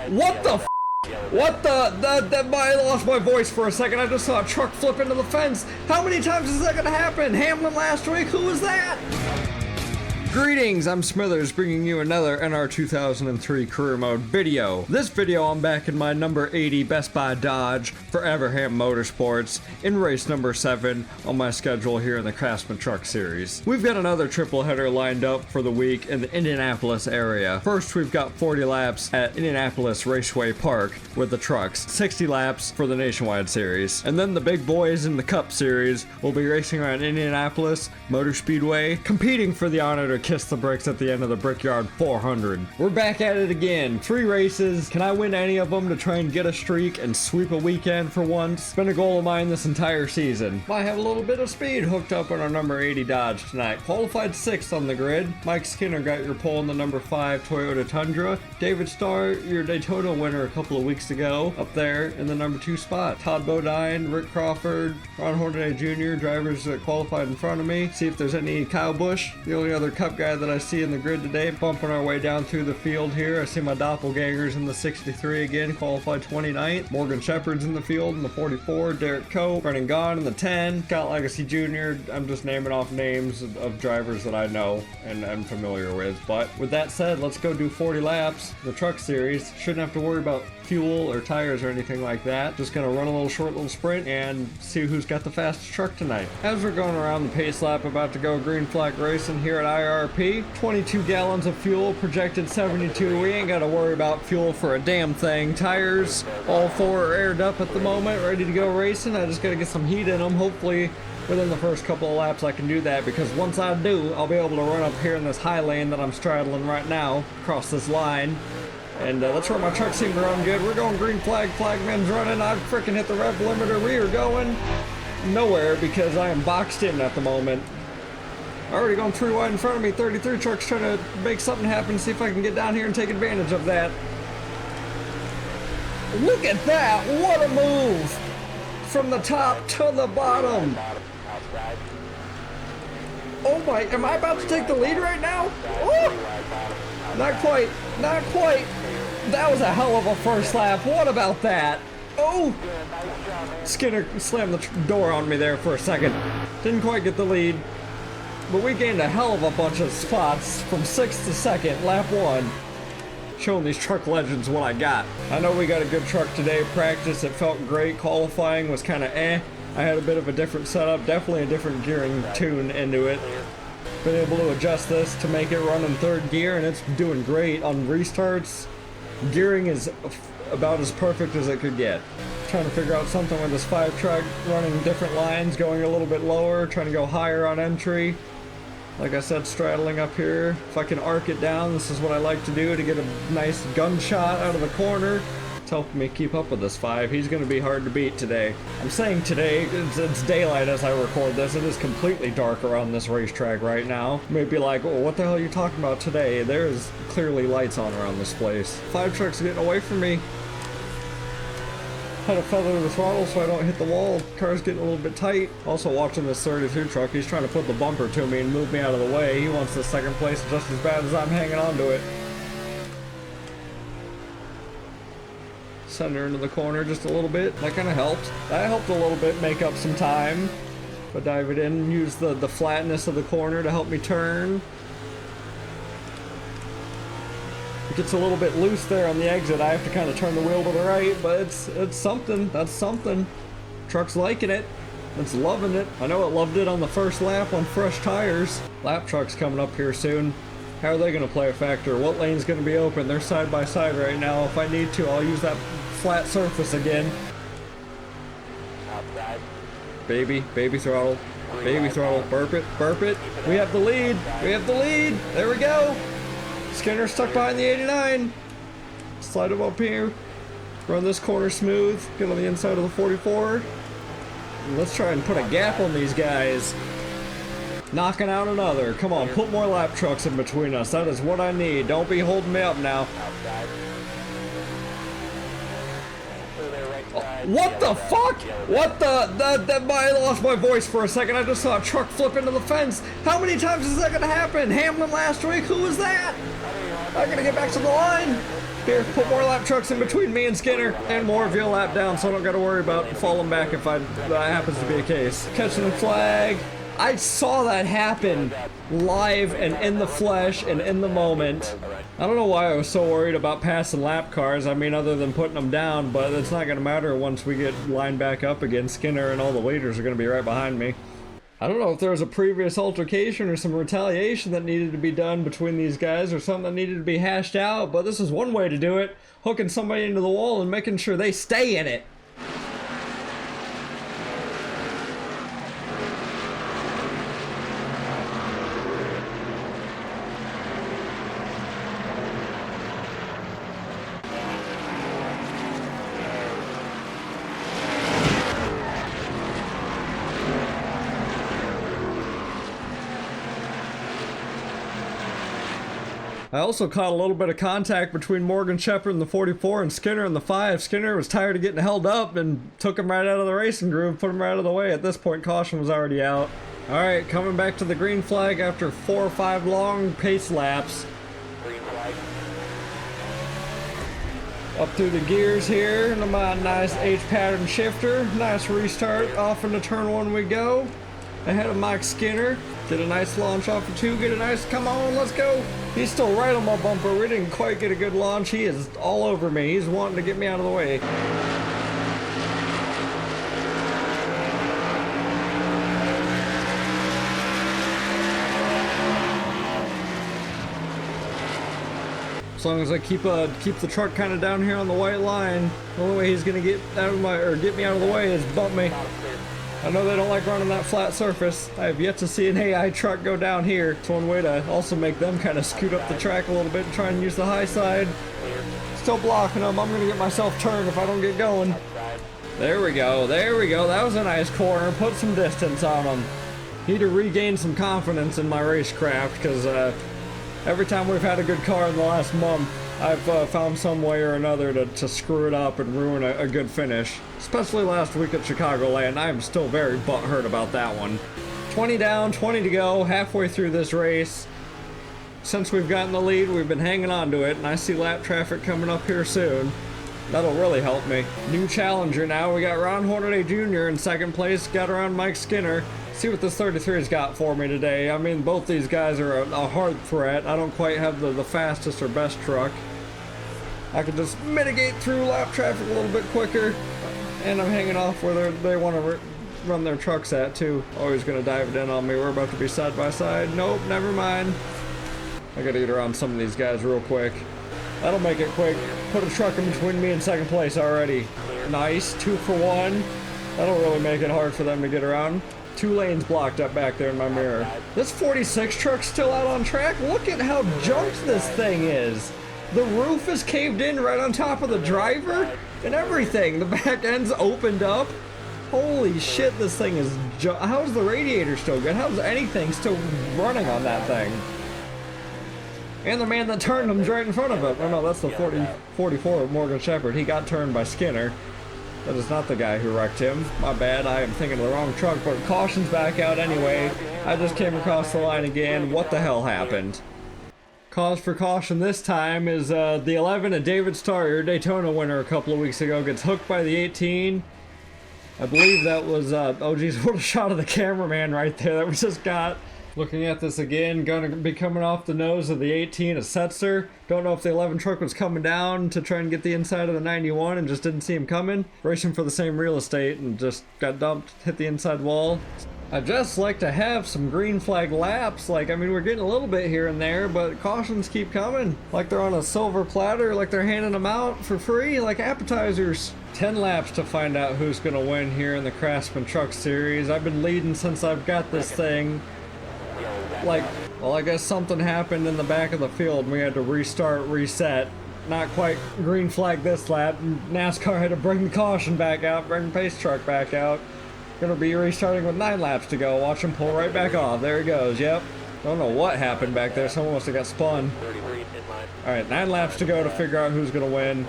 What the f? What the? I lost my voice for a second. I just saw a truck flip into the fence. How many times is that gonna happen? Hamlin last week? Who was that? Greetings, I'm Smithers, bringing you another NR2003 career mode video. This video, I'm back in my number 80 Best Buy Dodge for Everham Motorsports in race number 7 on my schedule here in the Craftsman Truck Series. We've got another triple header lined up for the week in the Indianapolis area. First, we've got 40 laps at Indianapolis Raceway Park with the trucks, 60 laps for the Nationwide Series. And then the big boys in the Cup Series will be racing around Indianapolis Motor Speedway, competing for the honor to kiss the bricks at the end of the Brickyard 400. We're back at it again. 3 races. Can I win any of them to try and get a streak and sweep a weekend for once? It's been a goal of mine this entire season. Might have a little bit of speed hooked up on our number 80 Dodge tonight. Qualified 6th on the grid. Mike Skinner got your pole in the number 5 Toyota Tundra. David Starr, your Daytona winner a couple of weeks ago, up there in the number 2 spot. Todd Bodine, Rick Crawford, Ron Hornaday Jr., drivers that qualified in front of me. See if there's any Kyle Busch, the only other Cup guy that I see in the grid today, bumping our way down through the field here. I see my doppelgangers in the 63 again, qualified 29th. Morgan Shepherd's in the field in the 44. Derek Coe, Brennan Gaughan in the 10. Scott Legacy Jr. I'm just naming off names of drivers that I know and I'm familiar with. But with that said, let's go do 40 laps. The truck series shouldn't have to worry about fuel or tires or anything like that. Just gonna run a little sprint and see who's got the fastest truck tonight. As we're going around the pace lap, about to go green flag racing here at IRP. 22 gallons of fuel, projected 72. We ain't gotta worry about fuel for a damn thing. Tires, all 4 are aired up at the moment, ready to go racing. I just gotta get some heat in them. Hopefully within the first couple of laps I can do that, because once I do, I'll be able to run up here in this high lane that I'm straddling right now, across this line. And that's where my truck seemed to run good. We're going green flag, flagman's running. I've freaking hit the rev limiter. We are going nowhere because I am boxed in at the moment. Already going 3 wide in front of me. 33 trucks trying to make something happen. See if I can get down here and take advantage of that. Look at that. What a move. From the top to the bottom. Oh my, am I about to take the lead right now? Oh, not quite, not quite. That was a hell of a first lap. What about that? Oh! Skinner slammed the door on me there for a second. Didn't quite get the lead. But we gained a hell of a bunch of spots from 6th to 2nd, lap 1. Showing these truck legends what I got. I know we got a good truck today. Practice, it felt great. Qualifying was kind of eh. I had a bit of a different setup, definitely a different gearing tune into it. Been able to adjust this to make it run in 3rd gear, and it's doing great on restarts. Gearing is about as perfect as it could get. Trying to figure out something with this 5 truck, running different lines, going a little bit lower, trying to go higher on entry. Like I said, straddling up here. If I can arc it down, this is what I like to do to get a nice gunshot out of the corner. It's helping me keep up with this 5. He's going to be hard to beat today. I'm saying today, it's daylight as I record this. It is completely dark around this racetrack right now. You may be like, oh, what the hell are you talking about today? There's clearly lights on around this place. 5 trucks getting away from me. Had to feather the throttle so I don't hit the wall. Car's getting a little bit tight. Also watching this 32 truck. He's trying to put the bumper to me and move me out of the way. He wants the 2nd place just as bad as I'm hanging on to it. Send her into the corner just a little bit. That kind of helped. That helped a little bit make up some time. But dive it in, use the flatness of the corner to help me turn. It gets a little bit loose there on the exit. I have to kind of turn the wheel to the right, but it's something. That's something. Truck's liking it. It's loving it. I know it loved it on the first lap on fresh tires. Lap truck's coming up here soon. How are they going to play a factor? What lane's going to be open? They're side by side right now. If I need to, I'll use that flat surface again. Baby throttle. Baby throttle. Burp it. Burp it. We have the lead. We have the lead. There we go. Skinner stuck behind the 89. Slide him up here. Run this corner smooth. Get on the inside of the 44. And let's try and put a gap on these guys. Knocking out another. Come on, put more lap trucks in between us. That is what I need. Don't be holding me up now. What the fuck? What the? I lost my voice for a second. I just saw a truck flip into the fence. How many times is that gonna happen? Hamlin last week? Who was that? I gotta get back to the line. Here, put more lap trucks in between me and Skinner, and more of your lap down so I don't gotta worry about falling back if that happens to be a case. Catching the flag. I saw that happen live and in the flesh and in the moment. I don't know why I was so worried about passing lap cars. I mean, other than putting them down, but it's not gonna matter once we get lined back up again. Skinner and all the leaders are gonna be right behind me. I don't know if there was a previous altercation or some retaliation that needed to be done between these guys or something that needed to be hashed out, but this is one way to do it. Hooking somebody into the wall and making sure they stay in it. I also caught a little bit of contact between Morgan Shepherd in the 44 and Skinner in the 5. Skinner was tired of getting held up and took him right out of the racing groove, put him right out of the way. At this point, caution was already out. Alright, coming back to the green flag after 4 or 5 long pace laps. Green flag. Up through the gears here, into my nice H-pattern shifter. Nice restart, off into turn 1 we go. Ahead of Mike Skinner. Get a nice launch off of 2, get a nice, come on, let's go. He's still right on my bumper. We didn't quite get a good launch. He is all over me. He's wanting to get me out of the way. As long as I keep the truck kind of down here on the white line, the only way he's gonna get out of my, or get me out of the way is bump me. I know they don't like running that flat surface. I have yet to see an AI truck go down here. It's one way to also make them kind of scoot up the track a little bit and try and use the high side. Still blocking them. I'm gonna get myself turned if I don't get going. There we go, there we go. That was a nice corner. Put some distance on them. Need to regain some confidence in my racecraft because every time we've had a good car in the last month, I've found some way or another to screw it up and ruin a good finish. Especially last week at Chicagoland. I am still very butthurt about that one. 20 down, 20 to go, halfway through this race. Since we've gotten the lead, we've been hanging on to it, and I see lap traffic coming up here soon. That'll really help me. New challenger now. We got Ron Hornaday Jr. in second place. Got around Mike Skinner. See what this 33's got for me today. I mean, both these guys are a hard threat. I don't quite have the fastest or best truck. I can just mitigate through lap traffic a little bit quicker. And I'm hanging off where they want to run their trucks at, too. Always going to dive it in on me. We're about to be side by side. Nope, never mind. I got to get around some of these guys real quick. That'll make it quick. Put a truck in between me and second place already. Nice, 2 for 1. That'll really make it hard for them to get around. 2 lanes blocked up back there in my mirror. This 46 truck's still out on track. Look at how junked this thing is. The roof is caved in right on top of the driver and everything. The back end's opened up. Holy shit, this thing is how's the radiator still good? How's anything still running on that thing? And the man that turned him's right in front of him. Oh no, that's the 44 of Morgan Shepherd. He got turned by Skinner. That is not the guy who wrecked him. My bad, I am thinking of the wrong truck, but caution's back out anyway. I just came across the line again. What the hell happened? Cause for caution this time is the 11 at David Starr, your Daytona winner a couple of weeks ago, gets hooked by the 18. I believe that was, oh geez, what a shot of the cameraman right there that we just got. Looking at this again, gonna be coming off the nose of the 18 at Setzer. Don't know if the 11 truck was coming down to try and get the inside of the 91 and just didn't see him coming. Racing for the same real estate and just got dumped, hit the inside wall. I just like to have some green flag laps. Like, I mean, we're getting a little bit here and there, but cautions keep coming. Like they're on a silver platter, like they're handing them out for free, like appetizers. 10 laps to find out who's gonna win here in the Craftsman Truck Series. I've been leading since I've got this thing. Like, well, I guess something happened in the back of the field and we had to restart, reset. Not quite green flag this lap. NASCAR had to bring the caution back out, bring the pace truck back out. Gonna be restarting with 9 laps to go. Watch him pull right back off. There he goes, yep. Don't know what happened back there. Someone must have got spun. Alright, 9 laps to go to figure out who's gonna win.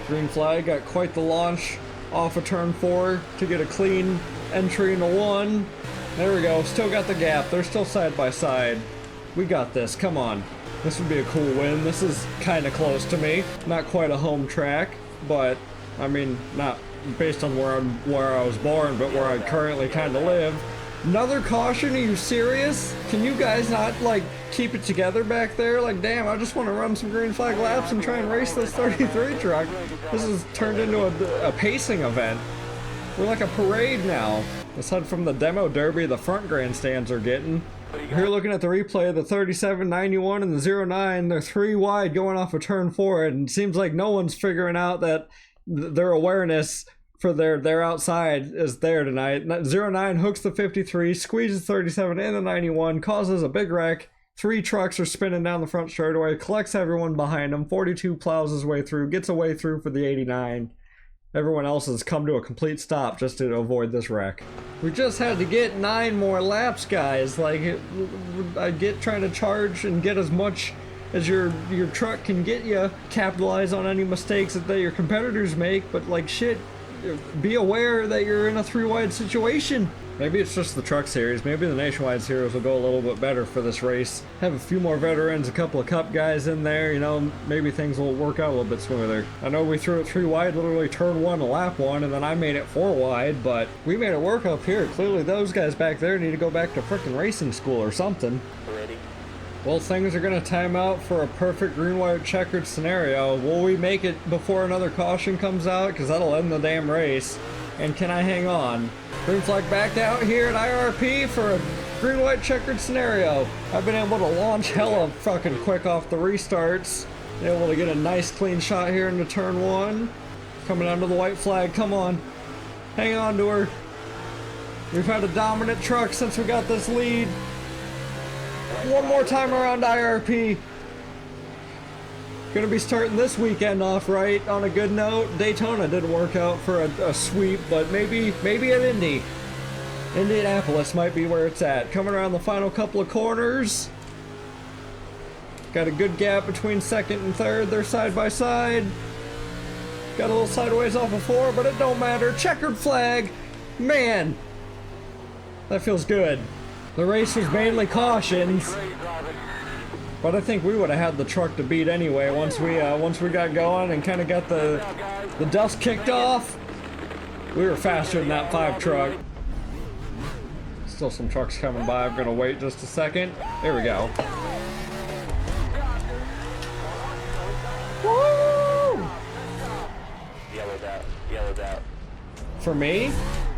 Green flag, got quite the launch off of turn 4 to get a clean entry into 1. There we go, still got the gap. They're still side by side. We got this, come on. This would be a cool win. This is kind of close to me. Not quite a home track, but I mean, not based on where I was born, but where I currently kind of live. Another caution? Are you serious? Can you guys not, like, keep it together back there? Like, damn, I just want to run some green flag laps and try and race this 33 truck. This has turned into a pacing event. We're like a parade now. Aside from the demo derby the front grandstands are getting. Here looking at the replay of the 3791 and the 09, they're 3 wide going off of turn 4, and it seems like no one's figuring out that their awareness for their outside is there tonight. 09 hooks the 53, squeezes 37 and the 91, causes a big wreck. 3 trucks are spinning down the front straightaway, collects everyone behind him. 42 plows his way through, gets away through for the 89. Everyone else has come to a complete stop just to avoid this wreck. We just had to get 9 more laps, guys. Like, I get trying to charge and get as much as your truck can get you. Capitalize on any mistakes that your competitors make, but like shit, be aware that you're in a 3-wide situation. Maybe it's just the truck series. Maybe the nationwide series will go a little bit better for this race. Have a few more veterans, a couple of cup guys in there, you know, maybe things will work out a little bit smoother. I know we threw it 3 wide, literally turn 1 to lap 1, and then I made it 4 wide, but we made it work up here. Clearly those guys back there need to go back to frickin' racing school or something. Ready? Well, things are gonna time out for a perfect green-white checkered scenario. Will we make it before another caution comes out? Because that'll end the damn race. And can I hang on? Green flag backed out here at IRP for a green-white checkered scenario. I've been able to launch hella fucking quick off the restarts. Been able to get a nice clean shot here into turn 1. Coming under the white flag, come on. Hang on to her. We've had a dominant truck since we got this lead. One more time around IRP. Gonna be starting this weekend off right on a good note. Daytona didn't work out for a sweep, but maybe at Indy. Indianapolis might be where it's at. Coming around the final couple of corners. Got a good gap between second and third. They're side by side. Got a little sideways off of 4, but it don't matter. Checkered flag. Man, that feels good. The race was mainly cautions, but I think we would have had the truck to beat anyway once we got going and kind of got the dust kicked off. We were faster than that 5 truck. Still some trucks coming by. I'm gonna wait just a second. There we go. Woo! Yellowed out. For me?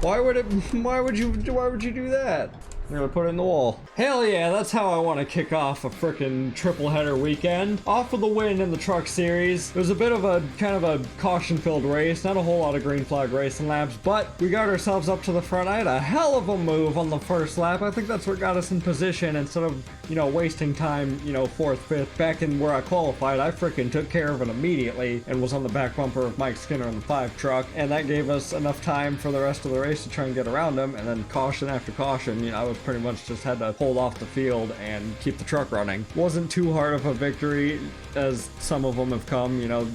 Why would you do that? I'm gonna put it in the wall. Hell yeah, that's how I want to kick off a frickin' triple header weekend. Off with the win in the truck series. It was a bit of a kind of a caution-filled race, not a whole lot of green flag racing laps, but we got ourselves up to the front. I had a hell of a move on the first lap. I think that's what got us in position instead of, you know, wasting time, you know, 4th, 5th. Back in where I qualified, I frickin' took care of it immediately and was on the back bumper of Mike Skinner in the 5 truck, and that gave us enough time for the rest of the race to try and get around him, and then caution after caution, you know, I was pretty much just had to hold off the field and keep the truck running. Wasn't too hard of a victory as some of them have come, you know.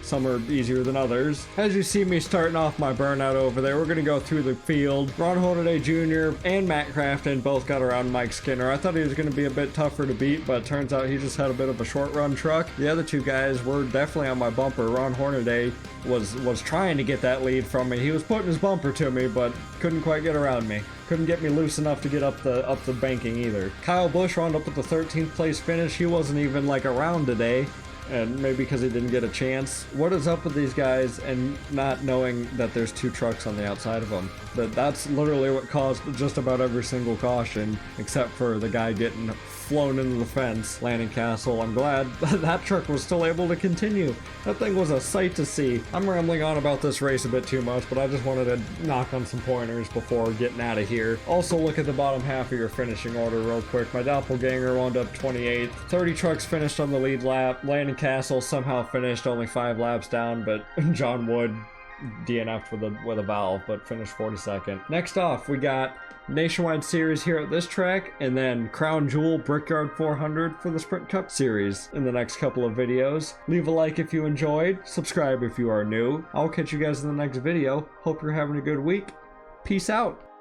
Some are easier than others. As you see me starting off my burnout over there, we're gonna go through the field. Ron Hornaday Jr. and Matt Crafton both got around Mike Skinner. I thought he was gonna be a bit tougher to beat, but it turns out he just had a bit of a short run truck. The other 2 guys were definitely on my bumper. Ron Hornaday was trying to get that lead from me. He was putting his bumper to me, but couldn't quite get around me. Couldn't get me loose enough to get up the banking either. Kyle Busch wound up with the 13th place finish. He wasn't even like around today. And maybe because he didn't get a chance. What is up with these guys and not knowing that there's 2 trucks on the outside of them? That's literally what caused just about every single caution, except for the guy getting flown into the fence, Landing Castle. I'm glad that truck was still able to continue. That thing was a sight to see. I'm rambling on about this race a bit too much, but I just wanted to knock on some pointers before getting out of here. Also, look at the bottom half of your finishing order real quick. My doppelganger wound up 28th. 30 trucks finished on the lead lap. Landing Castle somehow finished only 5 laps down, but John Wood DNF'd with a valve, but finished 42nd. Next off, we got Nationwide Series here at this track, and then Crown Jewel Brickyard 400 for the Sprint Cup Series in the next couple of videos. Leave a like if you enjoyed, subscribe if you are new. I'll catch you guys in the next video. Hope you're having a good week. Peace out.